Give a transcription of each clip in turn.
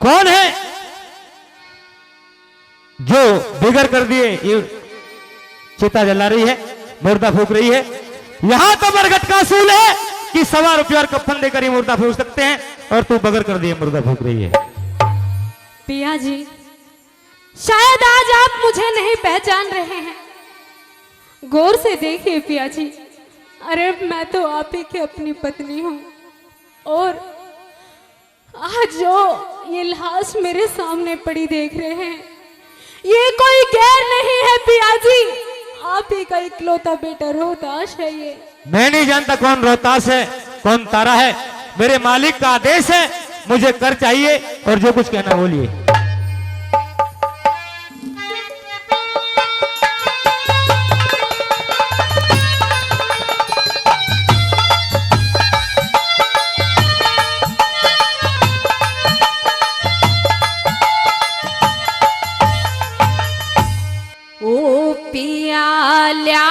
कौन है जो बिगड़ कर दिए ये चिता जला रही है, मुर्दा फूक रही है। यहां तो बरगद का असूल है कि 1.25 रुपये और कफन देकर ही मुर्दा फूक सकते हैं, और तू बगैर कर दिए मुर्दा फूक रही है। पिया जी, शायद आज आप मुझे नहीं पहचान रहे हैं। गौर से देखिए पिया जी, अरे मैं तो आप ही की अपनी पत्नी हूं, और आज जो ये लाश मेरे सामने पड़ी देख रहे हैं, ये कोई गैर नहीं है पिया जी, आप ही का इकलौता बेटा रोहतास है। ये मैं नहीं जानता कौन रोहतास है, कौन तारा है। मेरे मालिक का आदेश है, मुझे कर चाहिए, और जो कुछ कहना बोलिए। ओ पिया ल्या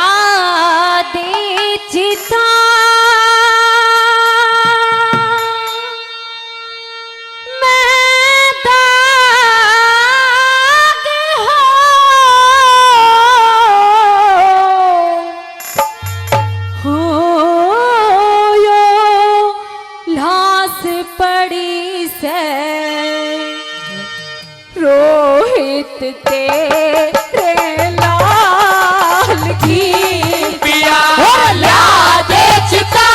दे चिता, मैं दाग हो यो लाश पड़ी से रोहित तेरे लाल की। पिया ल्या दे चिता,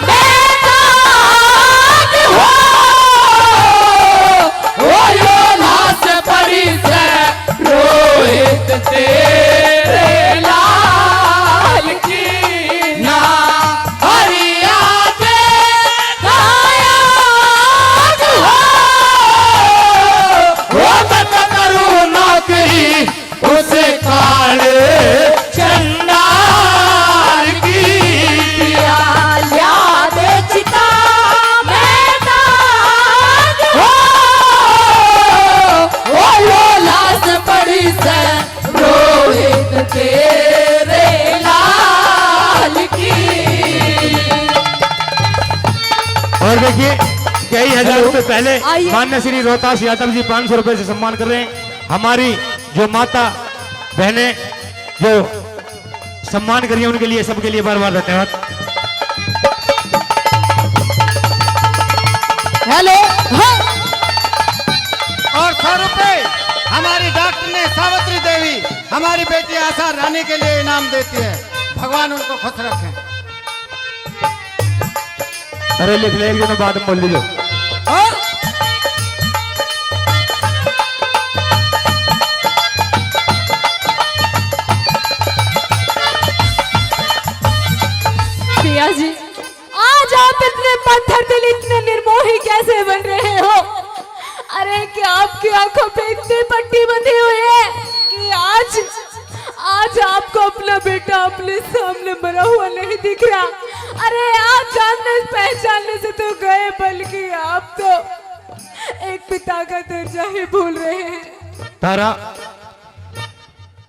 मैं दाग हो यो लाश पड़ी से रोहित तेरे लाल की। ना हरिया दे गाया वो मैं करूं नौकरी उसे काले चंडाल की। पिया ल्या दे चिता, मैं दाग हो यो लाश पड़ी से रोहित तेरे लाल की। और देखिए कई हजार रुपए पहले आइए। मान्य श्री रोहतास यादव जी 500 रुपए से सम्मान कर रहे हैं। हमारी जो माता बहनें जो सम्मान करिए, उनके लिए, सबके लिए बार बार धन्यवाद। हेलो और 100 रुपए हमारी डॉक्टर ने सावित्री देवी हमारी बेटी आशा रानी के लिए इनाम देती है। भगवान उनको खुश रखें। अरे लिख ले, एक दिन बाद में बोल लीजिए। और पिया जी, आज आप इतने पत्थर दिल, इतने निर्मोही कैसे बन रहे हो? अरे क्या आपकी आंखों पे इतनी पट्टी बंधी हुई है कि आज आपको अपना बेटा अपने सामने मरा हुआ नहीं दिख रहा? अरे आप जानने पहचानने से तो गए, बल्कि आप तो एक पिता का दर्जा ही भूल रहे हैं। तारा,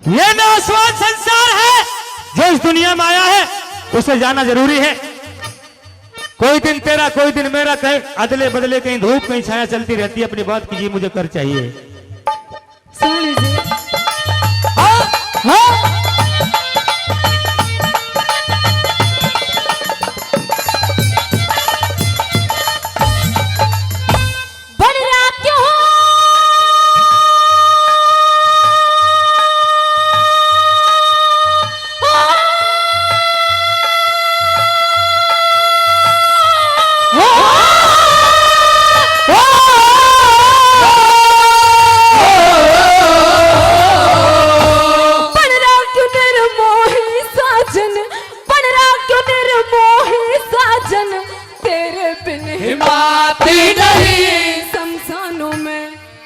ये नासवान संसार है जो इस दुनिया में आया है, उसे जाना जरूरी है। कोई दिन तेरा, कोई दिन मेरा, कहीं अदले बदले, कहीं धूप कहीं छाया चलती रहती है। अपनी बात कीजिए, मुझे कर चाहिए। सुन लीजिए। बन रहा क्यों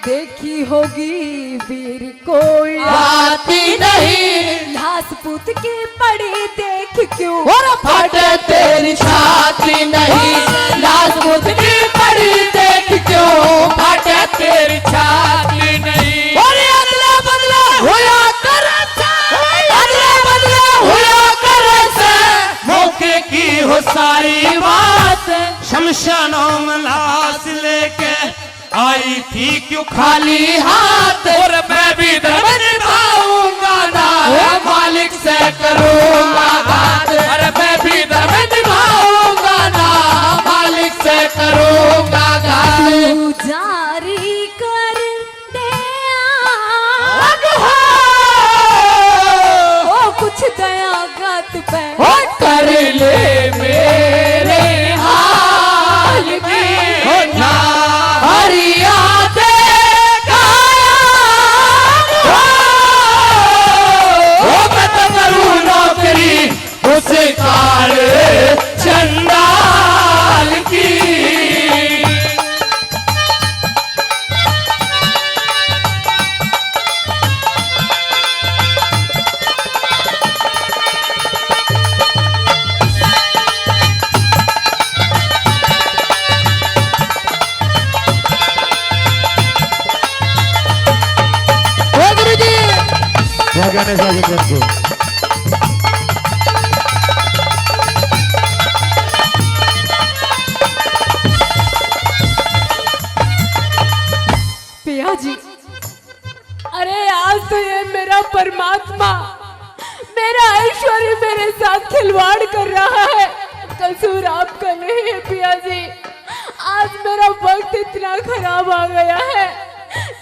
देखी होगी वीर कोई आती नहीं, लाश पूत की पड़ी देख क्यों और फटे तेरी छाती नहीं, लाश मुझ की पड़ी देख क्यों फटे तेरी छाती नहीं। और अगला बदला हुआ कर, अगला बदला हुआ कर से मौके की हो सारी बात। शमशानों में लाश लेके आई थी क्यों खाली हाथ और मैं भी धर्म निभाऊंगा ना मालिक से करूंगा बात अरे मैं भी धर्म निभाऊंगा ना मालिक से करूंगा तू जारी कर दे ओ कुछ दया गात पे कर ले मेरे हाल की ना हरिया दे मैं तो करूँ नौकरी उस कार चंडाल की गणेश राजेंद्र को पिया जी, अरे आज तो ये मेरा परमात्मा मेरा ऐश्वर्य मेरे साथ खिलवाड़ कर रहा है। कसूर आपका नहीं है पिया जी। आज मेरा वक्त इतना खराब आ गया है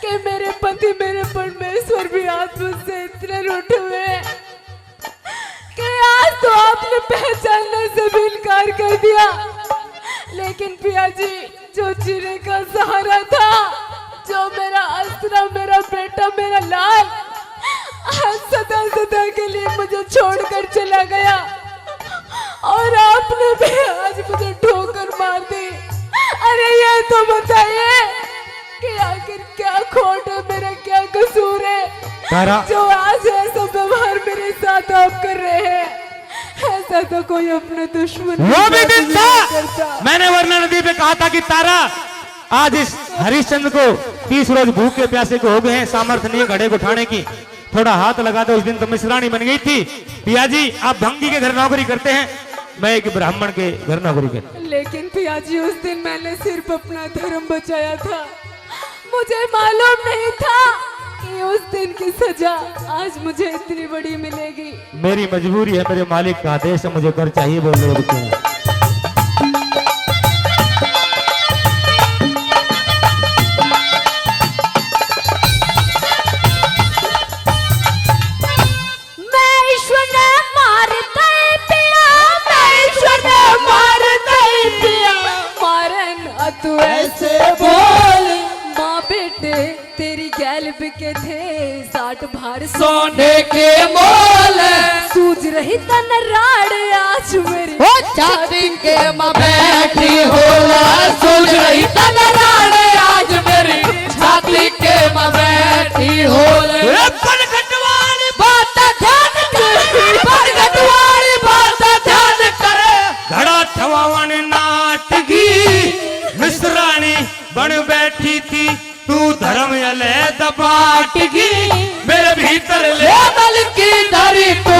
कि मेरे पति मेरे परमेश्वर भी आज मुझसे इतने रूठे हुए हैं कि आज तो आपने पहचानने से भी इनकार कर दिया। लेकिन पिया जी, जो जीने का सहारा था, जो मेरा आसरा, मेरा बेटा, मेरा लाल आज सदा सदा के लिए मुझे छोड़कर चला गया और आपने भी आज मुझे ठोकर मार दी। अरे ये तो बताइए कि आखिर क्या खोट है, मेरा क्या कसूर है तारा, जो आज ऐसा व्यवहार मेरे साथ आप कर रहे हैं। ऐसा तो कोई अपने दुश्मन वो भी दिन नहीं था करता। मैंने वरना नदी पे कहा था कि तारा आज इस हरिश्चंद्र को 30 रोज भूखे प्यासे को हो गए हैं, सामर्थ्य नहीं है घड़े को उठाने की, थोड़ा हाथ लगा दो। उस दिन तो मिश्रानी बन गई थी। पिया जी, आप भंगी के घर नौकरी करते हैं, मैं एक ब्राह्मण के घर नौकरी करता। लेकिन पिया जी, उस दिन मैंने सिर्फ अपना धर्म बचाया था। मुझे मालूम नहीं था कि उस दिन की सजा आज मुझे इतनी बड़ी मिलेगी। मेरी मजबूरी है, मेरे मालिक का आदेश है, मुझे घर चाहिए बोलने रुके। तू ऐसे बोल माँ बेटे तेरी गैल बिके थे 60 भार सोने के मोल सूझ रही तन राड़ आज मेरी छाती के माँ बैठी होला सूझ रही तन राड़ आज मेरी छाती के माँ बैठी होला बनगटवाली बात ध्यान कर बनगटवाली बात ध्यान कर घड़ा ठवावन नाटगी मिश्रानी बन बैठी थी, तू धर्म अले दबाटगी मेरे भीतर ले बल की धरी तू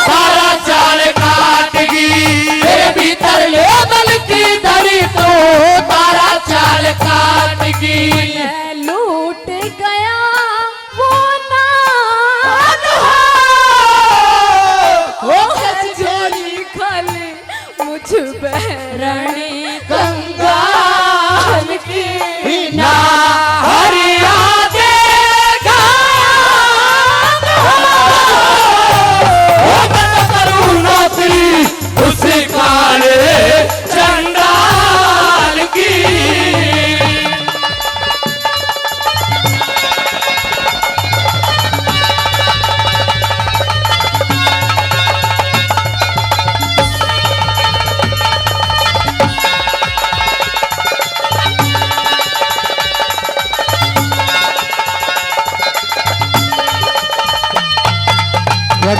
सारा चाल काटगी मेरे भीतर ले बल की धरी तू सारा चाल काटगी। लूट गया वो ना झोली खाली मुझ बहरानी कंगाल की ना हरिया देगा करूँ नौकरी उस काले चंडाल की।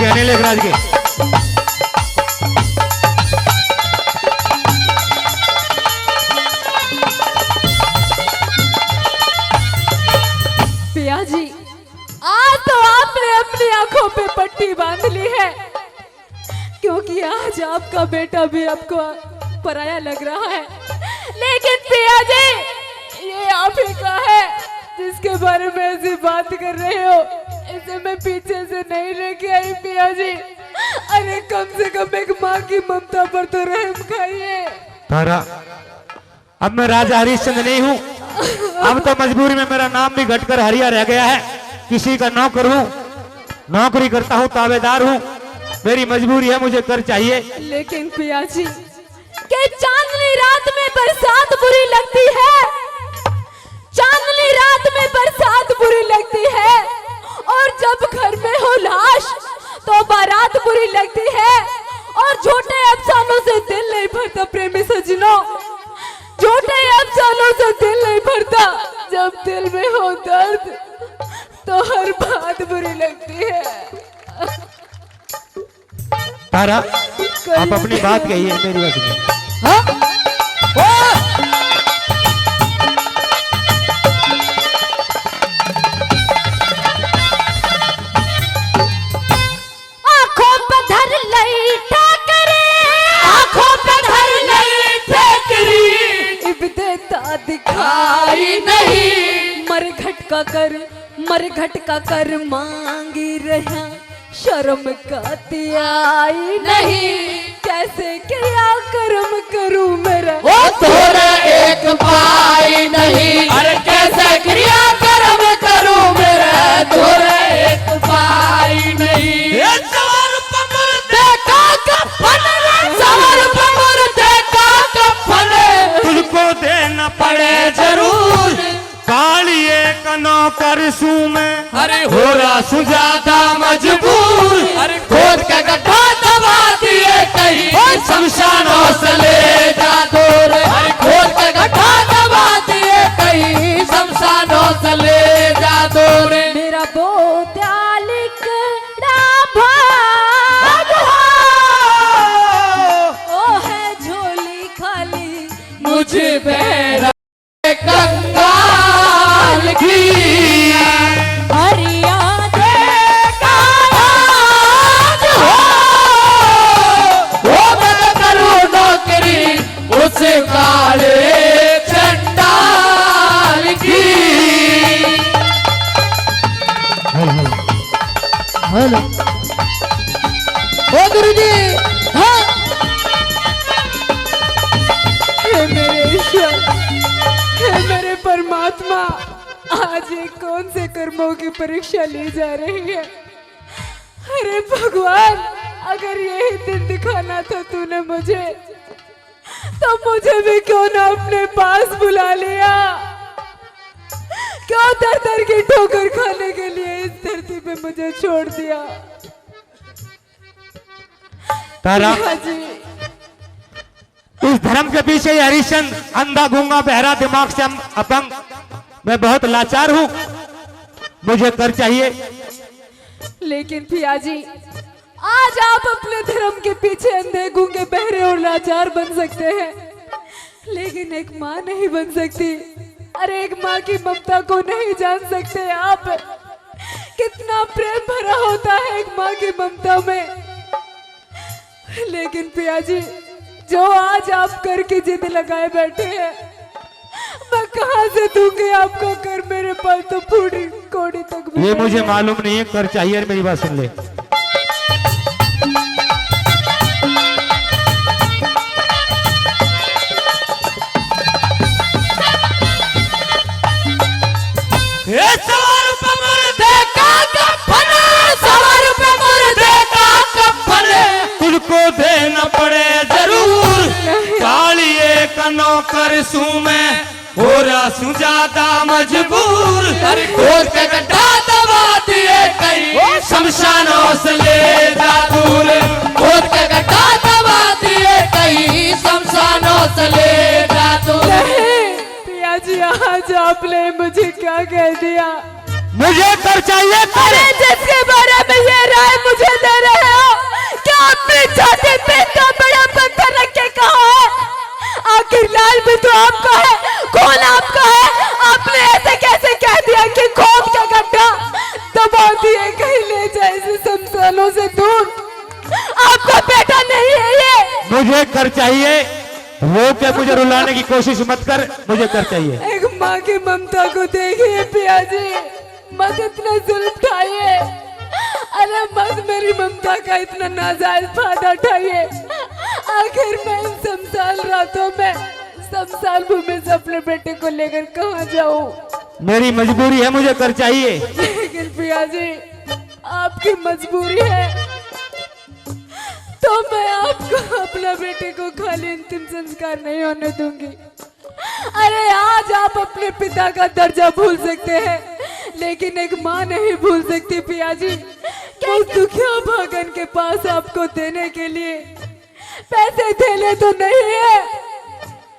अनिल लेखराज के पिया जी, आज तो आपने अपनी आंखों पे पट्टी बांध ली है, क्योंकि आज आपका बेटा भी आपको पराया लग रहा है। लेकिन पिया जी, ये आप ही का जिसके बारे में ऐसी बात कर रहे हो इसे मैं पीछे से नहीं लेके आई पिया जी। अरे कम से कम एक माँ की ममता पर तो रहम खाइए। तारा, अब मैं राजा हरिश्चंद्र नहीं हूँ। अब तो मजबूरी में मेरा नाम भी घटकर हरिया रह गया है। किसी का नौकर हूँ, नौकरी करता हूँ, ताबेदार हूँ। मेरी मजबूरी है, मुझे कर चाहिए। लेकिन पिया जी के चांदनी रात में बरसात बुरी लगती है, चांदनी रात में बरसात बुरी लगती है, और जब घर में हो लाश तो बारात बुरी लगती है। और झूठे अफसानों से दिल नहीं भरता प्रेमी सजनों, झूठे अफसानों से दिल नहीं भरता। जब दिल में हो दर्द तो हर बात बुरी लगती है। तारा, आप अपनी बात कहिए, मेरी बात नहीं। आंखों पे धर लई ठोकरी, आंखों पे धर लई ठोकरी, इब देता दिखाई नहीं। मरघट का कर मांगी रहा, शर्म का त्याई नहीं। कैसे क्या कर्म करूं मेरा, वो तोरा एक भाई नहीं। अरे कैसे क्रिया कर्म करूं मेरा तोरा एक भाई नहीं। सवार पमर देखा कफन, सवार पमर देखा कफन, तुझको देना पड़े जरूर। कालिए कनो कर सू में, अरे हो रहा सुजाता मजबूर। अरे खोद का गड्ढा दबा दिए कहीं शमशानों से ले जा दूर। अरे खोद का गड्ढा दबा दिए कहीं शमशानों से ले जा दूर। मेरा बोत्या लिखड़ा भाग ओ है झोली खाली मुझे बेरा कंगाल की हरिया उस काले चंडाल की। हेलो ओ गुरुजी। हाँ हे मेरे ईश्वर, हे मेरे परमात्मा, आज ये कौन से कर्मों की परीक्षा ली जा रही है। अरे भगवान, अगर यही दिन दिखाना था तूने मुझे, तो मुझे भी क्यों ना अपने पास बुला लिया। क्यों दर दर की ठोकर खाने के लिए इस धरती पे मुझे छोड़ दिया। तारा, हाँ जी, इस धर्म के पीछे ये हरिश्चंद्र अंधा गूंगा बहरा दिमाग से अपंग, मैं बहुत लाचार हूँ, मुझे कर चाहिए। लेकिन पिया जी, आज आप अपने धर्म के पीछे अंधे गूंगे बहरे और लाचार बन सकते हैं, लेकिन एक माँ नहीं बन सकती। अरे एक माँ की ममता को नहीं जान सकते आप। कितना प्रेम भरा होता है एक माँ की ममता में। लेकिन पिया जी, जो आज आप कर की जिद लगाए बैठे हैं, मैं कहाँ से दूंगी आपको कर। मेरे पास तो फूटी कोड़ी तक भी ये नहीं मुझे है। मालूम नहीं है, कर चाहिए। मेरी बात सुन ले। सवार पमर देखा कफन, सवार पमर देखा कफन, तुझको देना पड़े जरूर। कालिए कनो कर सू में, हो रहा सुजाता मजबूर। अरे खोद का गड्ढा दबा दिए कहीं शमशानों से ले जा दूर। खोद का गड्ढा दबा दिए कहीं शमशानों से ले जा दूर। पिया जी, आज आपने मुझे क्या कह दिया। मुझे कर चाहिए, कर। अरे जिसके बारे में ये राय मुझे दे रहे हो, क्या अपनी छाती पे इतना बड़ा पत्थर रख के कहा है। आखिर लाल भी तो आपका है, कौन आपका है। आपने ऐसे कैसे कह दिया कि खोद का गड्ढा दबा दिए कहीं ले जाए इसे शमशानों से दूर। आपका बेटा नहीं है ये। मुझे कर चाहिए। रो के मुझे रुलाने की कोशिश मत कर, मुझे कर चाहिए। एक माँ की ममता को देखिए पिया जी, मत इतना जुल्म उठाइए। अरे मत मेरी ममता का इतना नाजायज फायदा उठाइए। आखिर मैं इन शमशान रातों में शमशान भूमि से अपने बेटे को लेकर कहाँ जाऊँ? मेरी मजबूरी है, मुझे कर चाहिए। लेकिन पिया जी आपकी मजबूरी है तो मैं आपको अपना बेटे को खाली अंतिम संस्कार नहीं होने दूंगी। अरे आज आप अपने पिता का दर्जा भूल सकते हैं, लेकिन एक माँ नहीं भूल सकती पिया जी। उस दुखिया भागन के पास आपको देने के लिए पैसे थैले तो नहीं है,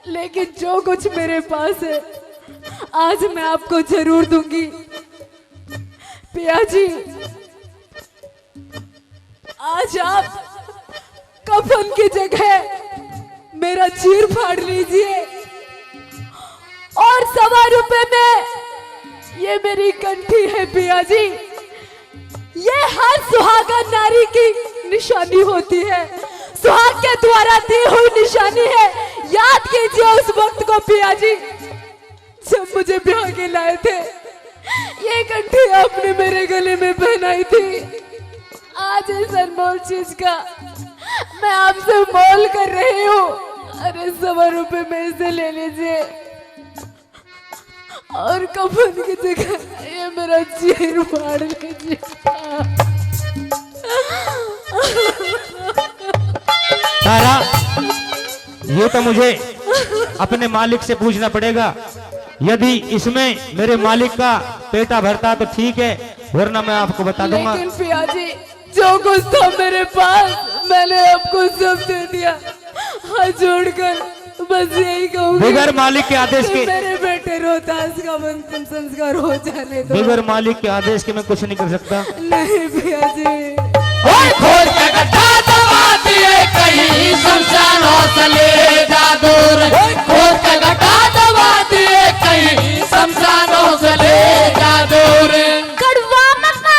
लेकिन जो कुछ मेरे पास है आज मैं आपको जरूर दूंगी। पिया जी आज आप कफन की जगह मेरा चीर फाड़ लीजिए और 1.25 रुपए में ये मेरी कंठी है पिया जी। ये हर सुहागा नारी की निशानी होती है, सुहाग के द्वारा दी हुई निशानी है। याद कीजिए उस वक्त को पिया जी जब मुझे ब्याह के लाए थे, ये कंठी आपने मेरे गले में पहनाई थी। आज इस अनमोल चीज का मैं आपसे मोल कर रही हूँ। अरे 1.25 रुपए में इसे ले लीजिए और कफन की जगह ये मेरा चीर फाड़ लीजिए। तारा, ये तो मुझे अपने मालिक से पूछना पड़ेगा। यदि इसमें मेरे मालिक का पेटा भरता तो ठीक है, वरना मैं आपको बता दूंगा। लेकिन पिया जी जो कुछ था मेरे पास मैंने आपको सब दे दिया। हाथ जोड़कर बस यही कहूंगी, बगैर मालिक के आदेश के, मेरे बेटे रोहतास का अंतिम संस्कार हो जाने दो। बगैर मालिक के आदेश के मैं कुछ नहीं कर सकता। नहीं पिया जी। खोज के गड्ढा दबा दिए कहीं शमशान हौसले जा दूर। खोज के गड्ढा दबा दिए कहीं शमशान हौसले जा दूर। कड़वा मक्का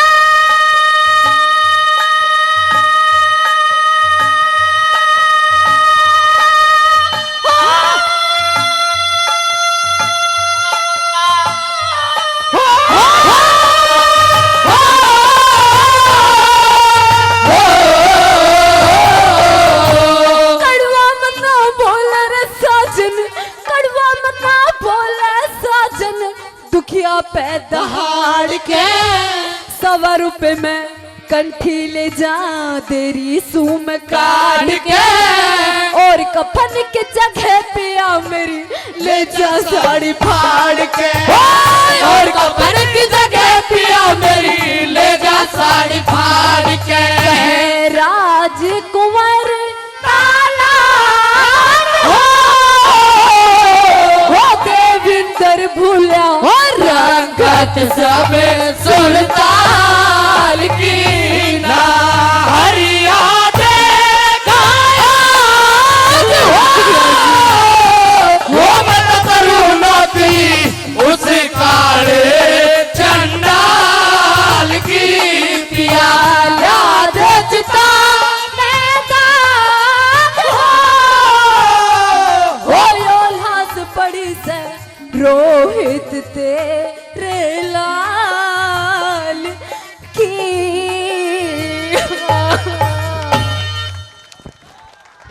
दुखिया पे दहाड़ के 1.25 रुपए में कंठी ले जा तेरी सूम काट के और कफन की जगह पिया मेरी ले जा साड़ी फाड़ के और कफन की जगह पिया मेरी ले जा साड़ी फाड़ के। राजकुंवर देविंदर भूला और रंगत सब सुल्तान की ना हरिया वो मत करूँ उस काले चंडाल की पिया याद चिता पड़ी से रोहित ते